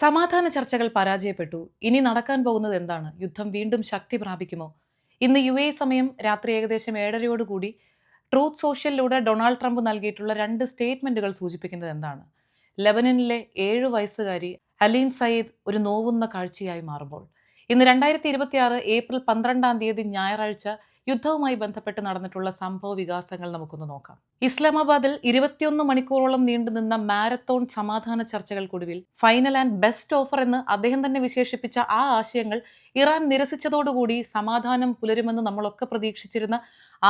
സമാധാന ചർച്ചകൾ പരാജയപ്പെട്ടു. ഇനി നടക്കാൻ പോകുന്നത് എന്താണ്? യുദ്ധം വീണ്ടും ശക്തി പ്രാപിക്കുമോ? ഇന്ന് സമയം രാത്രി ഏകദേശം 7:30 ട്രൂത്ത് സോഷ്യലിലൂടെ ഡൊണാൾഡ് ട്രംപ് നൽകിയിട്ടുള്ള 2 സ്റ്റേറ്റ്മെന്റുകൾ സൂചിപ്പിക്കുന്നത് എന്താണ്? ലെബനനിലെ 7 വയസ്സുകാരി അലീൻ സയ്യിദ് ഒരു നോവുന്ന കാഴ്ചയായി മാറുമ്പോൾ, ഇന്ന് 2026 ഏപ്രിൽ 12 ഞായറാഴ്ച യുദ്ധവുമായി ബന്ധപ്പെട്ട് നടന്നിട്ടുള്ള സംഭവ വികാസങ്ങൾ നമുക്കൊന്ന് നോക്കാം. ഇസ്ലാമാബാദിൽ 21 മണിക്കൂറോളം നീണ്ടുനിന്ന മാരത്തോൺ സമാധാന ചർച്ചകൾക്കൊടുവിൽ ഫൈനൽ ആൻഡ് ബെസ്റ്റ് ഓഫർ എന്ന് അദ്ദേഹം തന്നെ വിശേഷിപ്പിച്ച ആ ആശയങ്ങൾ ഇറാൻ നിരസിച്ചതോടുകൂടി സമാധാനം പുലരുമെന്ന് നമ്മളൊക്കെ പ്രതീക്ഷിച്ചിരുന്ന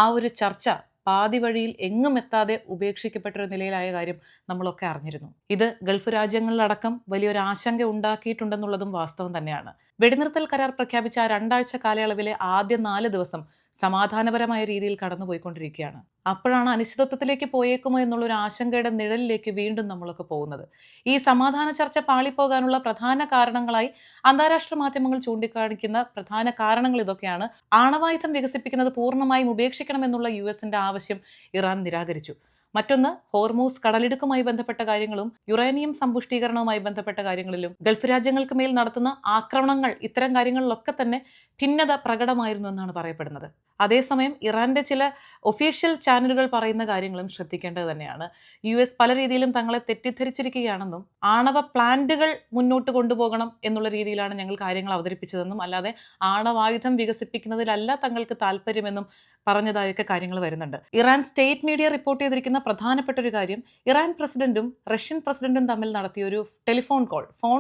ആ ഒരു ചർച്ച പാതി വഴിയിൽ എങ്ങും എത്താതെ ഉപേക്ഷിക്കപ്പെട്ടൊരു നിലയിലായ കാര്യം നമ്മളൊക്കെ അറിഞ്ഞിരുന്നു. ഇത് ഗൾഫ് രാജ്യങ്ങളിലടക്കം വലിയൊരു ആശങ്ക ഉണ്ടാക്കിയിട്ടുണ്ടെന്നുള്ളതും വാസ്തവം തന്നെയാണ്. വെടിനിർത്തൽ കരാർ പ്രഖ്യാപിച്ച ആ 2 ആഴ്ച കാലയളവിലെ ആദ്യ 4 ദിവസം സമാധാനപരമായ രീതിയിൽ കടന്നുപോയിക്കൊണ്ടിരിക്കുകയാണ്. അപ്പോഴാണ് അനിശ്ചിതത്വത്തിലേക്ക് പോയേക്കുമോ എന്നുള്ളൊരു ആശങ്കയുടെ നിഴലിലേക്ക് വീണ്ടും നമ്മളൊക്കെ പോകുന്നത്. ഈ സമാധാന ചർച്ച പാളിപ്പോകാനുള്ള പ്രധാന കാരണങ്ങളായി അന്താരാഷ്ട്ര മാധ്യമങ്ങൾ ചൂണ്ടിക്കാണിക്കുന്ന പ്രധാന കാരണങ്ങൾ ഇതൊക്കെയാണ്. ആണവായുധം വികസിപ്പിക്കുന്നത് പൂർണ്ണമായും ഉപേക്ഷിക്കണമെന്നുള്ള യുഎസിന്റെ ആവശ്യം ഇറാൻ നിരാകരിച്ചു. മറ്റൊന്ന്, ഹോർമൂസ് കടലിടുക്കുമായി ബന്ധപ്പെട്ട കാര്യങ്ങളും യുറേനിയം സമ്പുഷ്ടീകരണവുമായി ബന്ധപ്പെട്ട കാര്യങ്ങളിലും ഗൾഫ് രാജ്യങ്ങൾക്ക് മേൽ നടത്തുന്ന ആക്രമണങ്ങൾ, ഇത്തരം കാര്യങ്ങളിലൊക്കെ തന്നെ ഭിന്നത പ്രകടമായിരുന്നു എന്നാണ് പറയപ്പെടുന്നത്. അതേസമയം ഇറാന്റെ ചില ഒഫീഷ്യൽ ചാനലുകൾ പറയുന്ന കാര്യങ്ങളും ശ്രദ്ധിക്കേണ്ടത് തന്നെയാണ്. പല രീതിയിലും തങ്ങളെ തെറ്റിദ്ധരിച്ചിരിക്കുകയാണെന്നും ആണവ പ്ലാന്റുകൾ മുന്നോട്ട് കൊണ്ടുപോകണം എന്നുള്ള രീതിയിലാണ് ഞങ്ങൾ കാര്യങ്ങൾ അവതരിപ്പിച്ചതെന്നും അല്ലാതെ ആണവായുധം വികസിപ്പിക്കുന്നതിലല്ല തങ്ങൾക്ക് താല്പര്യമെന്നും പറഞ്ഞതായൊക്കെ കാര്യങ്ങൾ വരുന്നുണ്ട്. ഇറാൻ സ്റ്റേറ്റ് മീഡിയ റിപ്പോർട്ട് ചെയ്തിരിക്കുന്ന പ്രധാനപ്പെട്ട ഒരു കാര്യം, ഇറാൻ പ്രസിഡന്റും റഷ്യൻ പ്രസിഡന്റും തമ്മിൽ നടത്തിയ ഒരു ഫോൺ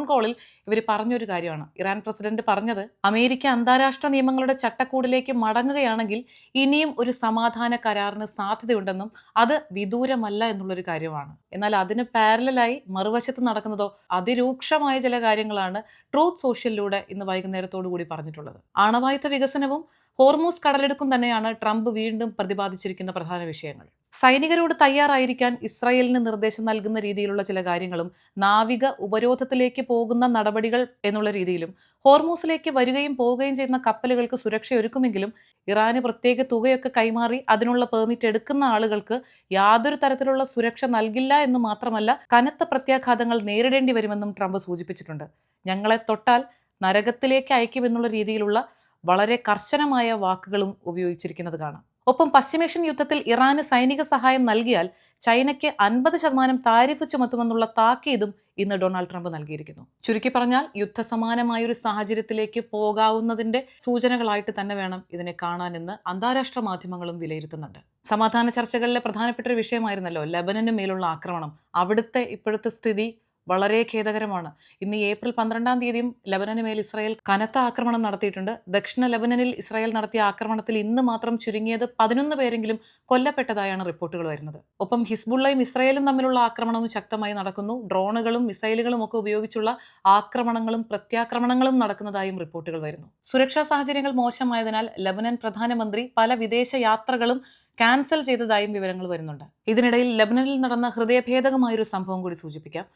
കോളിൽ ഇവർ പറഞ്ഞൊരു കാര്യമാണ്. ഇറാൻ പ്രസിഡന്റ് പറഞ്ഞത്, അമേരിക്ക അന്താരാഷ്ട്ര നിയമങ്ങളുടെ ചട്ടക്കൂടിലേക്ക് മടങ്ങുകയാണെങ്കിൽ ഇനിയും ഒരു സമാധാന കരാറിന് സാധ്യതയുണ്ടെന്നും അത് വിദൂരമല്ല എന്നുള്ളൊരു കാര്യമാണ്. എന്നാൽ അതിന് പാരലായി മറുവശത്ത് നടക്കുന്നതോ അതിരൂക്ഷമായ ചില കാര്യങ്ങളാണ് ട്രൂത്ത് സോഷ്യലിലൂടെ ഇന്ന് വൈകുന്നേരത്തോടു കൂടി പറഞ്ഞിട്ടുള്ളത്. ആണവായുധ വികസനവും ഹോർമൂസ് കടലെടുക്കും തന്നെയാണ് ട്രംപ് വീണ്ടും പ്രതിപാദിച്ചിരിക്കുന്ന പ്രധാന വിഷയങ്ങൾ. സൈനികരോട് തയ്യാറായിരിക്കാൻ ഇസ്രായേലിന് നിർദ്ദേശം നൽകുന്ന രീതിയിലുള്ള ചില കാര്യങ്ങളും നാവിക ഉപരോധത്തിലേക്ക് പോകുന്ന നടപടികൾ എന്നുള്ള രീതിയിലും ഹോർമൂസിലേക്ക് വരികയും പോവുകയും ചെയ്യുന്ന കപ്പലുകൾക്ക് സുരക്ഷയൊരുക്കുമെങ്കിലും ഇറാന് പ്രത്യേക തുകയൊക്കെ കൈമാറി അതിനുള്ള പെർമിറ്റ് എടുക്കുന്ന ആളുകൾക്ക് യാതൊരു തരത്തിലുള്ള സുരക്ഷ നൽകില്ല എന്ന് മാത്രമല്ല, കനത്ത പ്രത്യാഘാതങ്ങൾ നേരിടേണ്ടി വരുമെന്നും ട്രംപ് സൂചിപ്പിച്ചിട്ടുണ്ട്. ഞങ്ങളെ തൊട്ടാൽ നരകത്തിലേക്ക് അയക്കുമെന്നുള്ള രീതിയിലുള്ള വളരെ കർശനമായ വാക്കുകളും ഉപയോഗിച്ചിരിക്കുന്നത് കാണാം. ഒപ്പം പശ്ചിമേഷ്യൻ യുദ്ധത്തിൽ ഇറാന് സൈനിക സഹായം നൽകിയാൽ ചൈനയ്ക്ക് 50% താരിഫ് ചുമത്തുമെന്നുള്ള താക്കീതും ഇന്ന് ഡൊണാൾഡ് ട്രംപ് നൽകിയിരിക്കുന്നു. ചുരുക്കി പറഞ്ഞാൽ യുദ്ധസമാനമായൊരു സാഹചര്യത്തിലേക്ക് പോകാവുന്നതിന്റെ സൂചനകളായിട്ട് തന്നെ വേണം ഇതിനെ കാണാനെന്ന് അന്താരാഷ്ട്ര മാധ്യമങ്ങളും വിലയിരുത്തുന്നുണ്ട്. സമാധാന ചർച്ചകളിലെ പ്രധാനപ്പെട്ട ഒരു വിഷയമായിരുന്നല്ലോ ലെബനന് മേലുള്ള ആക്രമണം. അവിടുത്തെ ഇപ്പോഴത്തെ സ്ഥിതി വളരെ ഖേദകരമാണ്. ഇന്ന് ഏപ്രിൽ 12 ലെബനന് മേൽ ഇസ്രായേൽ കനത്ത ആക്രമണം നടത്തിയിട്ടുണ്ട്. ദക്ഷിണ ലെബനനിൽ ഇസ്രായേൽ നടത്തിയ ആക്രമണത്തിൽ ഇന്ന് മാത്രം ചുരുങ്ങിയത് 11 പേരെങ്കിലും കൊല്ലപ്പെട്ടതായാണ് റിപ്പോർട്ടുകൾ വരുന്നത്. ഒപ്പം ഹിസ്ബുള്ളയും ഇസ്രായേലും തമ്മിലുള്ള ആക്രമണവും ശക്തമായി നടക്കുന്നു. ഡ്രോണുകളും മിസൈലുകളും ഒക്കെ ഉപയോഗിച്ചുള്ള ആക്രമണങ്ങളും പ്രത്യാക്രമണങ്ങളും നടക്കുന്നതായും റിപ്പോർട്ടുകൾ വരുന്നു. സുരക്ഷാ സാഹചര്യങ്ങൾ മോശമായതിനാൽ ലെബനൻ പ്രധാനമന്ത്രി പല വിദേശ യാത്രകളും ക്യാൻസൽ ചെയ്തതായും വിവരങ്ങൾ വരുന്നുണ്ട്. ഇതിനിടയിൽ ലെബനനിൽ നടന്ന ഹൃദയഭേദകമായൊരു സംഭവം കൂടി സൂചിപ്പിക്കാം.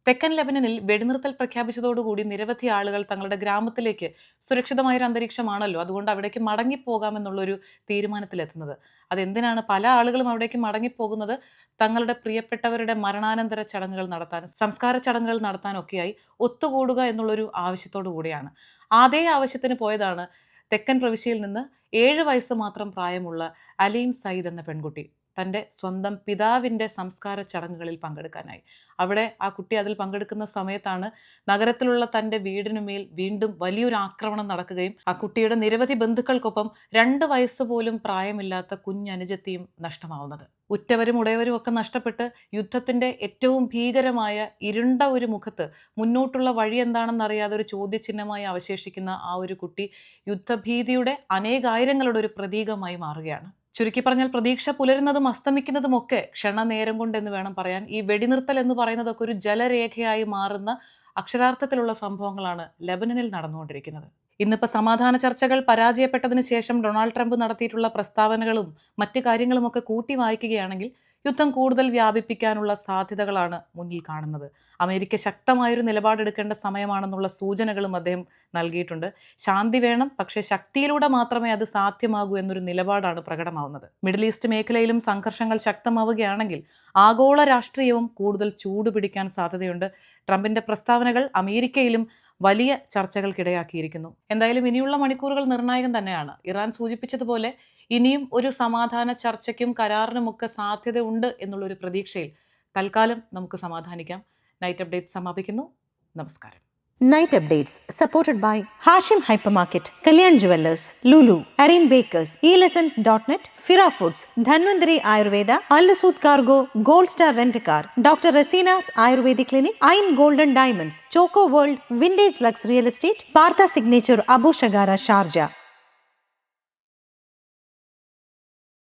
തെക്കൻ ലെബനനിൽ വെടിനിർത്തൽ പ്രഖ്യാപിച്ചതോടുകൂടി നിരവധി ആളുകൾ തങ്ങളുടെ ഗ്രാമത്തിലേക്ക്, സുരക്ഷിതമായൊരു അന്തരീക്ഷമാണല്ലോ, അതുകൊണ്ട് അവിടേക്ക് മടങ്ങിപ്പോകാമെന്നുള്ളൊരു തീരുമാനത്തിലെത്തുന്നത്. അതെന്തിനാണ് പല ആളുകളും അവിടേക്ക് മടങ്ങിപ്പോകുന്നത്? തങ്ങളുടെ പ്രിയപ്പെട്ടവരുടെ മരണാനന്തര ചടങ്ങുകൾ നടത്താനും സംസ്കാര ചടങ്ങുകൾ നടത്താനൊക്കെയായി ഒത്തുകൂടുക എന്നുള്ളൊരു ആവശ്യത്തോടു കൂടിയാണ്. അതേ ആവശ്യത്തിന് പോയതാണ് തെക്കൻ പ്രവിശ്യയിൽ നിന്ന് 7 വയസ്സ് മാത്രം പ്രായമുള്ള അലീൻ സയ്യിദ് എന്ന പെൺകുട്ടി. തൻ്റെ സ്വന്തം പിതാവിൻ്റെ സംസ്കാര ചടങ്ങുകളിൽ പങ്കെടുക്കാനായി. അവിടെ ആ കുട്ടി അതിൽ പങ്കെടുക്കുന്ന സമയത്താണ് നഗരത്തിലുള്ള തൻ്റെ വീടിനുമേൽ വീണ്ടും വലിയൊരു ആക്രമണം നടക്കുകയും ആ കുട്ടിയുടെ നിരവധി ബന്ധുക്കൾക്കൊപ്പം 2 വയസ്സ് പോലും പ്രായമില്ലാത്ത കുഞ്ഞനുജത്തിയും നഷ്ടമാവുന്നത്. ഉറ്റവരും ഉടയവരും ഒക്കെ നഷ്ടപ്പെട്ട് യുദ്ധത്തിൻ്റെ ഏറ്റവും ഭീകരമായ ഇരുണ്ട ഒരു മുഖത്ത് മുന്നോട്ടുള്ള വഴി എന്താണെന്നറിയാതെ ഒരു ചോദ്യചിഹ്നമായി അവശേഷിക്കുന്ന ആ ഒരു കുട്ടി യുദ്ധഭീതിയുടെ അനേകായിരങ്ങളുടെ ഒരു പ്രതീകമായി മാറുകയാണ്. ചുരുക്കി പറഞ്ഞാൽ പ്രതീക്ഷ പുലരുന്നതും അസ്തമിക്കുന്നതുമൊക്കെ ക്ഷണനേരം കൊണ്ടെന്ന് വേണം പറയാൻ. ഈ വെടിനിർത്തൽ എന്ന് പറയുന്നതൊക്കെ ഒരു ജലരേഖയായി മാറുന്ന അക്ഷരാർത്ഥത്തിലുള്ള സംഭവങ്ങളാണ് ലെബനനിൽ നടന്നുകൊണ്ടിരിക്കുന്നത്. ഇന്നിപ്പോൾ സമാധാന ചർച്ചകൾ പരാജയപ്പെട്ടതിന് ശേഷം ഡൊണാൾഡ് ട്രംപ് നടത്തിയിട്ടുള്ള പ്രസ്താവനകളും മറ്റു കാര്യങ്ങളുമൊക്കെ കൂട്ടി വായിക്കുകയാണെങ്കിൽ യുദ്ധം കൂടുതൽ വ്യാപിപ്പിക്കാനുള്ള സാധ്യതകളാണ് മുന്നിൽ കാണുന്നത്. അമേരിക്ക ശക്തമായൊരു നിലപാടെടുക്കേണ്ട സമയമാണെന്നുള്ള സൂചനകളും അദ്ദേഹം നൽകിയിട്ടുണ്ട്. ശാന്തി വേണം, പക്ഷേ ശക്തിയിലൂടെ മാത്രമേ അത് സാധ്യമാകൂ എന്നൊരു നിലപാടാണ് പ്രകടമാവുന്നത്. മിഡിൽ ഈസ്റ്റ് മേഖലയിലും സംഘർഷങ്ങൾ ശക്തമാവുകയാണെങ്കിൽ ആഗോള രാഷ്ട്രീയവും കൂടുതൽ ചൂടുപിടിക്കാൻ സാധ്യതയുണ്ട്. ട്രംപിന്റെ പ്രസ്താവനകൾ അമേരിക്കയിലും വലിയ ചർച്ചകൾക്കിടയാക്കിയിരിക്കുന്നു. എന്തായാലും ഇനിയുള്ള മണിക്കൂറുകൾ നിർണായകം തന്നെയാണ്. ഇറാൻ സൂചിപ്പിച്ചതുപോലെ ഇനിയും ഒരു സമാധാന ചർച്ചയ്ക്കും കരാറിനുമൊക്കെ സാധ്യതയുണ്ട് എന്നുള്ളൊരു പ്രതീക്ഷയിൽ തൽക്കാലം നമുക്ക് സമാധാനിക്കാം. നൈറ്റ് അപ്ഡേറ്റ് സമാപിക്കുന്നു. നമസ്കാരം. Night Updates supported by Hashim Hypermarket, Kalyan Jewellers, Lulu, Arin Bakers, eLessons.net, Fira Foods, Dhanvantari Ayurveda, Al-Sud Cargo, Gold Star Rent-A-Car, Dr. Rasina's Ayurvedic Clinic, Ain Golden Diamonds, Choco World, Vintage Lux Real Estate, Partha Signature Abu Shagara, Sharjah.